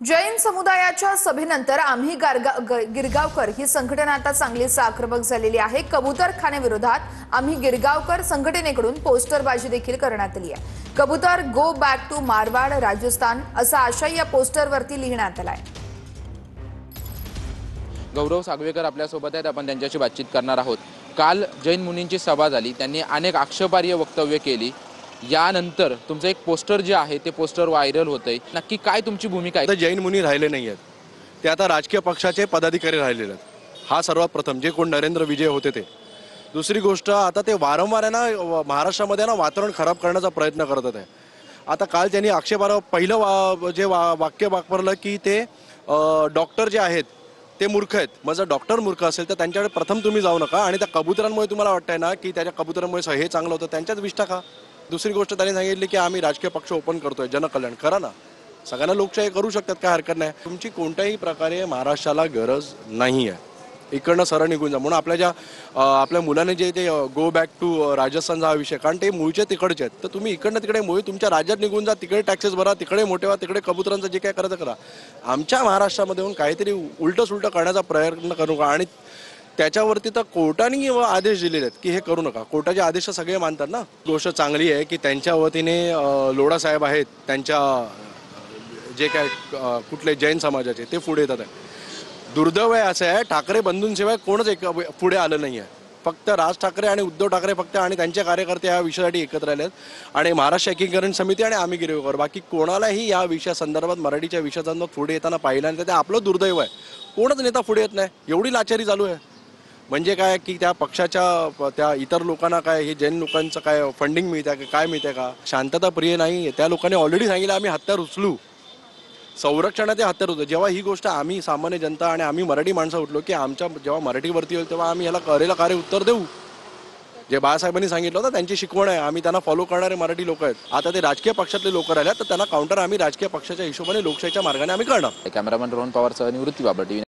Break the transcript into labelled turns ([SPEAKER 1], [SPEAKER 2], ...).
[SPEAKER 1] जैन समुदायाच्या सभेनंतर आम्ही गिरगावकर ही संघटना आता चांगलीच आक्रमक झालेली आहे। कबूतरखान्याविरोधात आम्ही गिरगावकर संघटनेकडून पोस्टरबाजी देखील करण्यात आली आहे। कबूतर go back to Marwar Rajasthan असा आशय या पोस्टरवरती लिहिण्यात आलाय।
[SPEAKER 2] गौरव सागवेकर आपल्या सोबत आहेत, आपण त्यांच्याशी बातचीत करणार आहोत। काल जैन मुनींची सभा झाली, त्यांनी अनेक आक्षेपार्ह वक्तव्य केली। यानंतर तुमचं एक पोस्टर जे आहे ते पोस्टर व्हायरल होतंय, नक्की काय तुमची भूमिका आहे?
[SPEAKER 3] जैन मुनी राहिले नाही आहेत, ते आता राजकीय पक्षाचे पदाधिकारी राहिलेले आहेत। हा सर्वात प्रथम जे कोण नरेंद्र विजय होते ते। दुसरी गोष्ट, आता ते वारंवार ना महाराष्ट्रामध्ये ना वातावरण खराब करण्याचा प्रयत्न करत आहे। आता काल त्यांनी आक्षेपार्ह पहिलं जे वाक्य वापरलं की ते डॉक्टर जे आहेत ते मूर्ख आहेत। मग जर डॉक्टर मूर्ख असेल तर त्यांच्याकडे प्रथम तुम्ही जाऊ नका आणि त्या कबुतरांमुळे तुम्हाला वाटतंय ना की त्याच्या कबुतरांमुळे हे चांगलं होतं, त्यांच्याच विष टाका। दुसरी गोष्ट, त्यांनी सांगितली की आम्ही राजकीय पक्ष ओपन करतोय, जनकल्याण करा ना, सगळ्यांना लोकशाही करू शकतात, काय हरकत नाही। तुमची कोणत्याही प्रकारे महाराष्ट्राला गरज नाही आहे, इकडनं सरळ निघून जा। म्हणून आपल्या मुलाने जे ते गो बॅक टू राजस्थानचा हा विषय, कारण ते मूळचे तिकडचे आहेत, तर तुम्ही इकडनं तिकडे तुमच्या राज्यात निघून जा, तिकडे टॅक्सेस भरा, तिकडे मोठे व्हा, तिकडे कबुतरांचं जे काय करायचं करा। आमच्या महाराष्ट्रामध्ये येऊन काहीतरी उलटं सुलटं करण्याचा प्रयत्न करू नका। आणि त्याच्यावरती तर कोर्टाने आदेश दिलेले आहेत की हे करू नका। कोर्टाचे आदेश सगळे मानतात ना। गोष्ट चांगली आहे की त्यांच्या वतीने लोढा साहेब आहेत, त्यांच्या जे काय कुठले जैन समाजाचे ते पुढे येतात आहे। दुर्दैव आहे असं आहे, ठाकरे बंधूंशिवाय कोणच पुढे आलं नाही आहे। फक्त राज ठाकरे आणि उद्धव ठाकरे फक्त आणि त्यांचे कार्यकर्ते या विषयासाठी एकत्र आले आहेत। आणि महाराष्ट्र एकीकरण समिती आणि आम्ही गिरगावकर, बाकी कोणालाही या विषयासंदर्भात मराठीच्या विषयासंदर्भात पुढे येताना पाहिलं नाही, ते आपलं दुर्दैव आहे। कोणच नेता पुढे येत नाही, एवढी लाचारी चालू आहे। म्हणजे काय की त्या पक्षाच्या त्या इतर लोकांना काय हे जैन लोकांचं काय फंडिंग मिळतं काय मिळतं का? शांतता प्रिय नाही, त्या लोकांनी ऑलरेडी सांगितलं आम्ही हत्यार उचलू, संरक्षणाचे हत्यार होतं। जेव्हा ही गोष्ट आम्ही सामान्य जनता आणि आम्ही मराठी माणसं उठलो की आमच्या जेव्हा मराठीवरती येईल तेव्हा आम्ही ह्याला करेला कार्य उत्तर देऊ। जे बाळासाहेबांनी सांगितलं होतं त्यांची शिकवण आहे, आम्ही त्यांना फॉलो करणारे मराठी लोक आहेत। आता ते राजकीय पक्षातले लोक राहिले तर त्यांना काउंटर आम्ही राजकीय पक्षाच्या हिशोबाने लोकशाहीच्या मार्गाने आम्ही करणार।
[SPEAKER 2] कॅमेरामॅन रोहन पवारसह निवृत्ती बाबर, TV